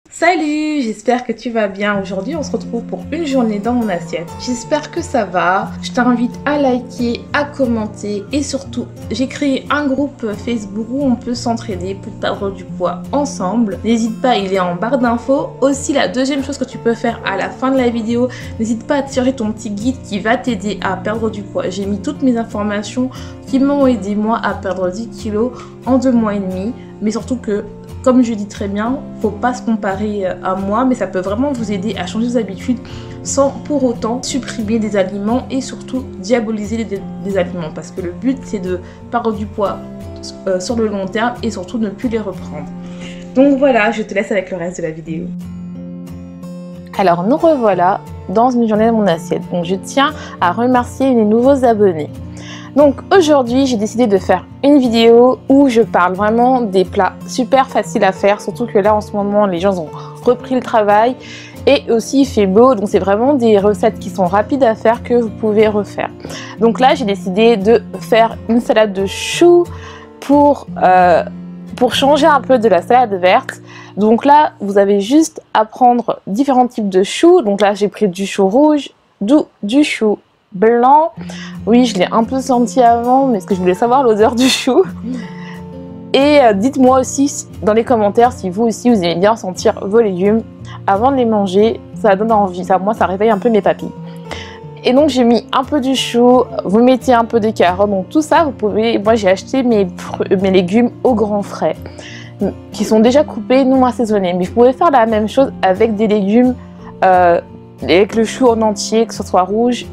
Salut, j'espère que tu vas bien. Aujourd'hui, on se retrouve pour une journée dans mon assiette. J'espère que ça va. Je t'invite à liker, à commenter et surtout, j'ai créé un groupe Facebook où on peut s'entraider pour perdre du poids ensemble. N'hésite pas, il est en barre d'infos. Aussi, la deuxième chose que tu peux faire à la fin de la vidéo, n'hésite pas à tirer ton petit guide qui va t'aider à perdre du poids. J'ai mis toutes mes informations qui m'ont aidé moi à perdre 10 kilos en 2 mois et demi. Mais surtout que, comme je dis très bien, faut pas se comparer à moi, mais ça peut vraiment vous aider à changer vos habitudes sans pour autant supprimer des aliments et surtout diaboliser des aliments. Parce que le but, c'est de perdre du poids sur le long terme et surtout ne plus les reprendre. Donc voilà, je te laisse avec le reste de la vidéo. Alors nous revoilà dans une journée de mon assiette. Donc je tiens à remercier les nouveaux abonnés. Donc aujourd'hui, j'ai décidé de faire une vidéo où je parle vraiment des plats super faciles à faire, surtout que là en ce moment les gens ont repris le travail et aussi il fait beau, donc c'est vraiment des recettes qui sont rapides à faire que vous pouvez refaire. Donc là j'ai décidé de faire une salade de choux pour changer un peu de la salade verte. Donc là vous avez juste à prendre différents types de choux. Donc là j'ai pris du chou rouge, du chou blanc. Oui, je l'ai un peu senti avant, mais parce que je voulais savoir l'odeur du chou. Et dites-moi aussi dans les commentaires si vous aussi vous aimez bien sentir vos légumes avant de les manger. Ça donne envie, moi ça réveille un peu mes papilles. Et donc j'ai mis un peu du chou, vous mettez un peu de carottes, donc tout ça vous pouvez. Moi j'ai acheté mes légumes au grand frais qui sont déjà coupés, non assaisonnés, mais vous pouvez faire la même chose avec des légumes, avec le chou en entier, que ce soit rouge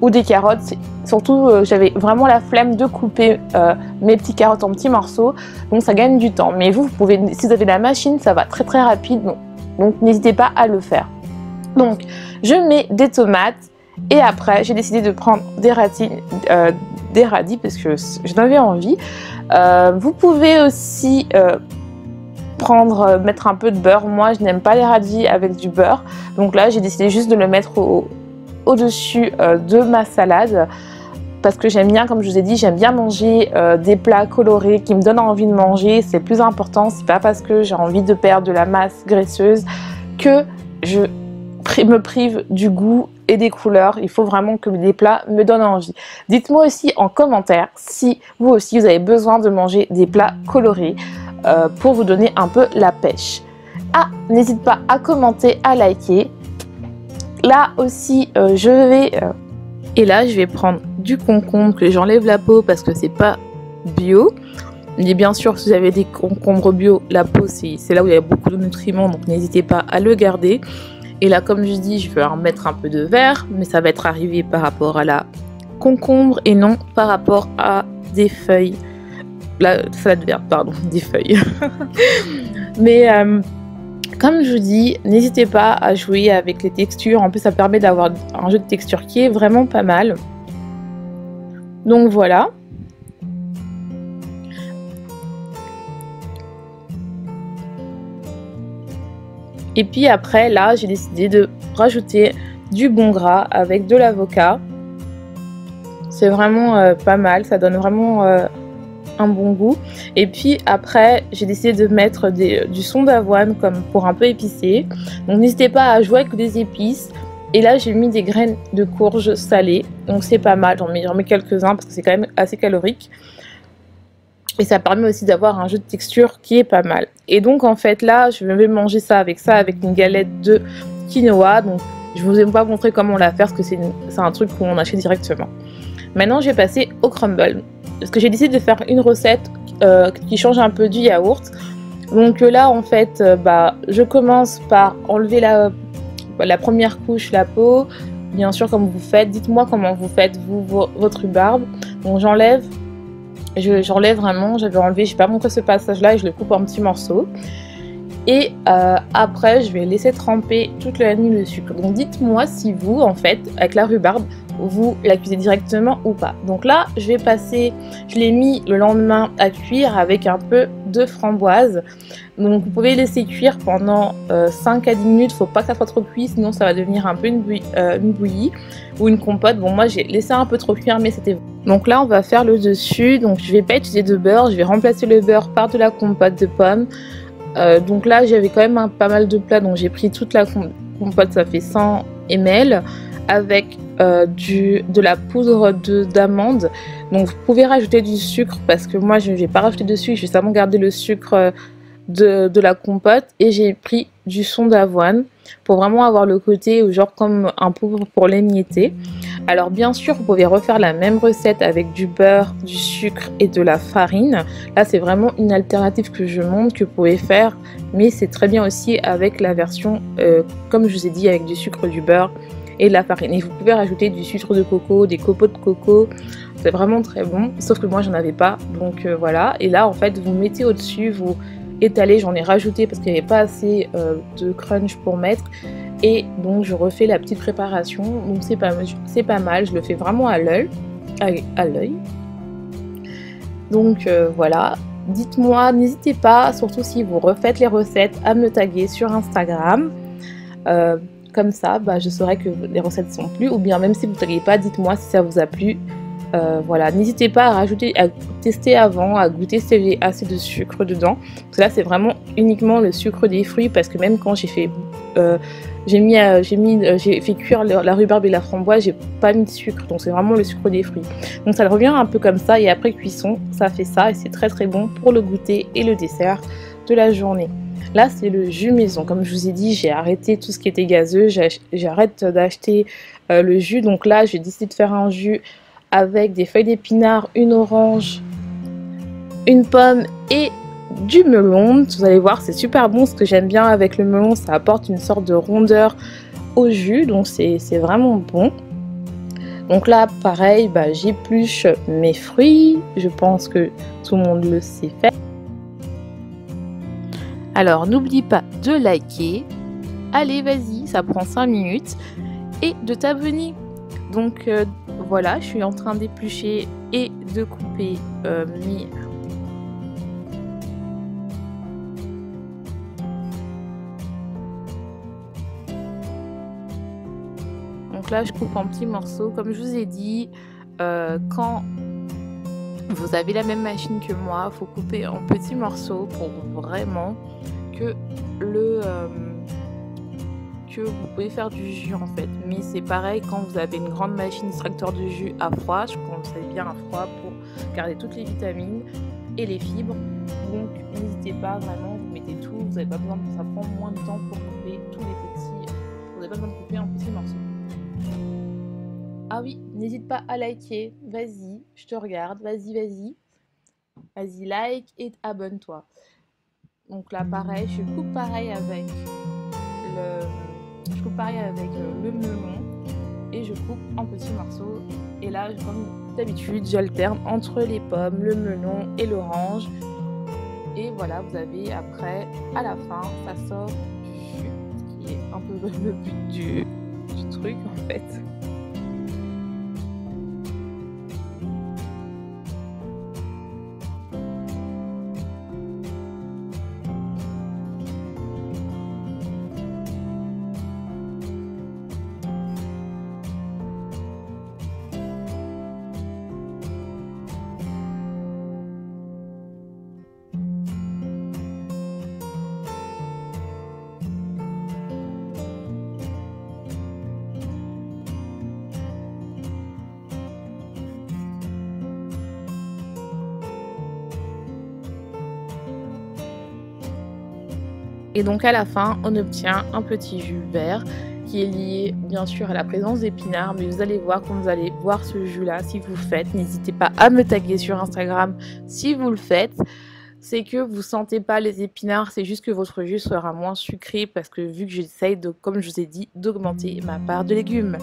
ou des carottes. Surtout j'avais vraiment la flemme de couper mes petites carottes en petits morceaux, donc ça gagne du temps. Mais vous pouvez, si vous avez la machine, ça va très rapide, donc n'hésitez pas à le faire. Donc je mets des tomates et après j'ai décidé de prendre des radis parce que j'en avais envie. Vous pouvez aussi mettre un peu de beurre. Moi je n'aime pas les radis avec du beurre, donc là j'ai décidé juste de le mettre au-dessus de ma salade parce que j'aime bien, comme je vous ai dit, j'aime bien manger des plats colorés qui me donnent envie de manger. C'est le plus important, c'est pas parce que j'ai envie de perdre de la masse graisseuse que je me prive du goût et des couleurs. Il faut vraiment que les plats me donnent envie. Dites-moi aussi en commentaire si vous aussi vous avez besoin de manger des plats colorés pour vous donner un peu la pêche. Ah, n'hésite pas à commenter, à liker. Là aussi, et là, je vais prendre du concombre que j'enlève la peau parce que c'est pas bio. Mais bien sûr, si vous avez des concombres bio, la peau, c'est là où il y a beaucoup de nutriments, donc n'hésitez pas à le garder. Et là, comme je dis, je vais en mettre un peu de vert, mais ça va être arrivé par rapport à la concombre et non par rapport à des feuilles. La salade verte, pardon, des feuilles. Mais comme je vous dis, n'hésitez pas à jouer avec les textures. En plus, ça permet d'avoir un jeu de texture qui est vraiment pas mal. Donc voilà. Et puis après, là, j'ai décidé de rajouter du bon gras avec de l'avocat. C'est vraiment pas mal. Ça donne vraiment un bon goût. Et puis après j'ai décidé de mettre du son d'avoine comme pour un peu épicé, donc n'hésitez pas à jouer avec des épices. Et là j'ai mis des graines de courge salées, donc c'est pas mal, j'en mets quelques-uns parce que c'est quand même assez calorique et ça permet aussi d'avoir un jeu de texture qui est pas mal. Et donc en fait là je vais manger ça avec une galette de quinoa. Donc je vous ai pas montré comment la faire parce que c'est un truc qu'on achète directement. Maintenant je vais passer au crumble parce que j'ai décidé de faire une recette qui change un peu du yaourt. Donc là en fait je commence par enlever la première couche, la peau, bien sûr comme vous faites. Dites-moi comment vous faites vous votre rhubarbe. Donc j'enlève vraiment, j'avais enlevé, je n'ai pas montré ce passage là et je le coupe en petits morceaux. Et après je vais laisser tremper toute la nuit le sucre. Donc dites-moi si vous en fait avec la rhubarbe vous la cuisez directement ou pas. Donc là je l'ai mis le lendemain à cuire avec un peu de framboise. Donc vous pouvez laisser cuire pendant 5 à 10 minutes, faut pas que ça soit trop cuit sinon ça va devenir un peu une bouillie ou une compote. Bon moi j'ai laissé un peu trop cuire mais c'était bon. Donc là on va faire le dessus, donc je vais pas utiliser de beurre, je vais remplacer le beurre par de la compote de pommes. Donc là j'avais quand même pas mal de plats, donc j'ai pris toute la compote, ça fait 100 ml avec de la poudre d'amande. Donc vous pouvez rajouter du sucre parce que moi je n'ai pas rajouté de sucre, j'ai seulement gardé le sucre de la compote, et j'ai pris du son d'avoine pour vraiment avoir le côté genre comme un poudre pour l'émietter. Alors bien sûr vous pouvez refaire la même recette avec du beurre, du sucre et de la farine. Là c'est vraiment une alternative que je montre que vous pouvez faire, mais c'est très bien aussi avec la version comme je vous ai dit, avec du sucre, du beurre et de la farine. Et vous pouvez rajouter du sucre de coco, des copeaux de coco, c'est vraiment très bon, sauf que moi j'en avais pas, donc voilà. Et là en fait vous mettez au dessus, vous étalez, j'en ai rajouté parce qu'il n'y avait pas assez de crunch pour mettre, et donc je refais la petite préparation. Donc c'est pas mal, je le fais vraiment à l'œil. Donc voilà, dites-moi, n'hésitez pas, surtout si vous refaites les recettes, à me taguer sur Instagram. Comme ça, je saurai que les recettes sont plu, ou bien même si vous ne taguez pas, dites-moi si ça vous a plu. Voilà, n'hésitez pas à rajouter, à tester avant, à goûter s'il y avait assez de sucre dedans. Parce que là, c'est vraiment uniquement le sucre des fruits, parce que même quand j'ai fait, j'ai fait cuire la rhubarbe et la framboise, j'ai pas mis de sucre, donc c'est vraiment le sucre des fruits. Donc ça revient un peu comme ça, et après cuisson, ça fait ça, et c'est très très bon pour le goûter et le dessert de la journée. Là, c'est le jus maison. Comme je vous ai dit, j'ai arrêté tout ce qui était gazeux, j'arrête d'acheter le jus. Donc là, j'ai décidé de faire un jus avec des feuilles d'épinards, une orange, une pomme et du melon. Vous allez voir, c'est super bon. Ce que j'aime bien avec le melon, ça apporte une sorte de rondeur au jus, donc c'est vraiment bon. Donc là, pareil, j'épluche mes fruits. Je pense que tout le monde le sait faire. Alors, n'oublie pas de liker. Allez, vas-y, ça prend 5 minutes. Et de t'abonner. Donc voilà, je suis en train d'éplucher et de couper mes... Donc là, je coupe en petits morceaux. Comme je vous ai dit, quand vous avez la même machine que moi, il faut couper en petits morceaux pour vraiment que que vous pouvez faire du jus en fait. Mais c'est pareil quand vous avez une grande machine extracteur de jus à froid, je conseille bien à froid pour garder toutes les vitamines et les fibres. Donc n'hésitez pas, vraiment, vous mettez tout, vous n'avez pas besoin, ça prend moins de temps pour couper tous les petits, vous n'avez pas besoin de couper en petits morceaux. Ah oui, n'hésite pas à liker, vas-y, je te regarde, vas-y, like et abonne-toi. Donc là pareil, je coupe pareil avec le melon et je coupe en petits morceaux. Et là, comme d'habitude, j'alterne entre les pommes, le melon et l'orange. Et voilà, vous avez après, à la fin, ça sort du jus, ce qui est un peu le but du truc en fait. Et donc à la fin, on obtient un petit jus vert qui est lié bien sûr à la présence d'épinards, mais vous allez voir quand vous allez boire ce jus là, si vous le faites, n'hésitez pas à me taguer sur Instagram si vous le faites. C'est que vous sentez pas les épinards, c'est juste que votre jus sera moins sucré parce que vu que j'essaye de, comme je vous ai dit, d'augmenter ma part de légumes.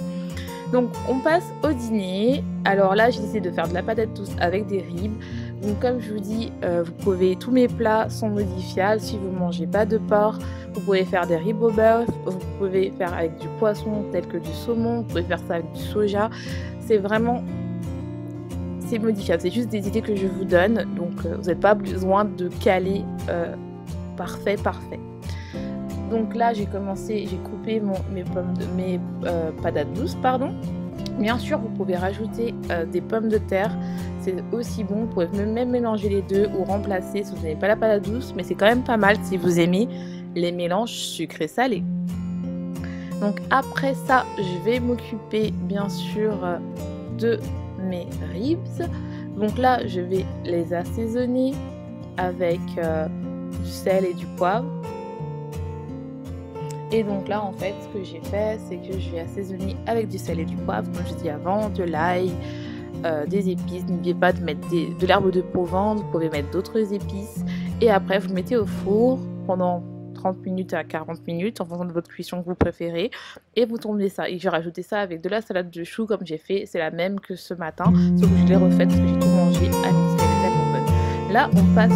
Donc on passe au dîner. Alors là j'ai décidé de faire de la patate douce avec des ribs. Donc comme je vous dis, vous pouvez, tous mes plats sont modifiables. Si vous ne mangez pas de porc, vous pouvez faire des ribs au beurre, vous pouvez faire avec du poisson tel que du saumon, vous pouvez faire ça avec du soja. C'est vraiment, c'est modifiable, c'est juste des idées que je vous donne. Donc vous n'avez pas besoin de caler parfait. Donc là j'ai coupé mes patates douces, pardon. Bien sûr, vous pouvez rajouter des pommes de terre, c'est aussi bon. Vous pouvez même mélanger les deux ou remplacer si vous n'avez pas la pâte à douce, mais c'est quand même pas mal si vous aimez les mélanges sucré-salé. Donc après ça, je vais m'occuper bien sûr de mes ribs. Donc là, je vais les assaisonner avec du sel et du poivre. Et donc là, en fait, ce que j'ai fait, c'est que je vais assaisonner avec du sel et du poivre, comme je dis avant, de l'ail, des épices. N'oubliez pas de mettre de l'herbe de Provence, vous pouvez mettre d'autres épices. Et après, vous mettez au four pendant 30 minutes à 40 minutes, en fonction de votre cuisson que vous préférez. Et vous tombez ça. Et j'ai rajouté ça avec de la salade de choux, comme j'ai fait. C'est la même que ce matin, sauf que je l'ai refaite parce que j'ai tout mangé à midi. Elle est tellement bonne. Là, on passe...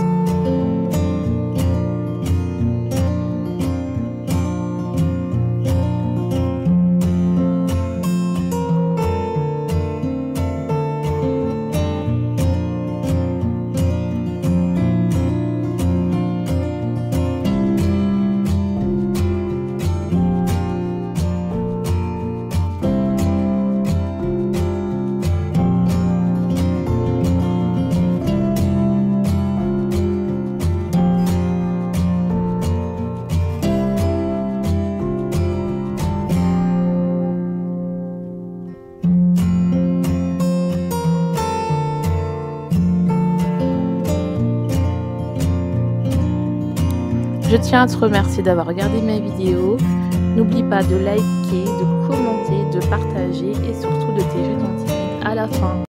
Je tiens à te remercier d'avoir regardé ma vidéo. N'oublie pas de liker, de commenter, de partager et surtout de t'aider ton petit guide à la fin.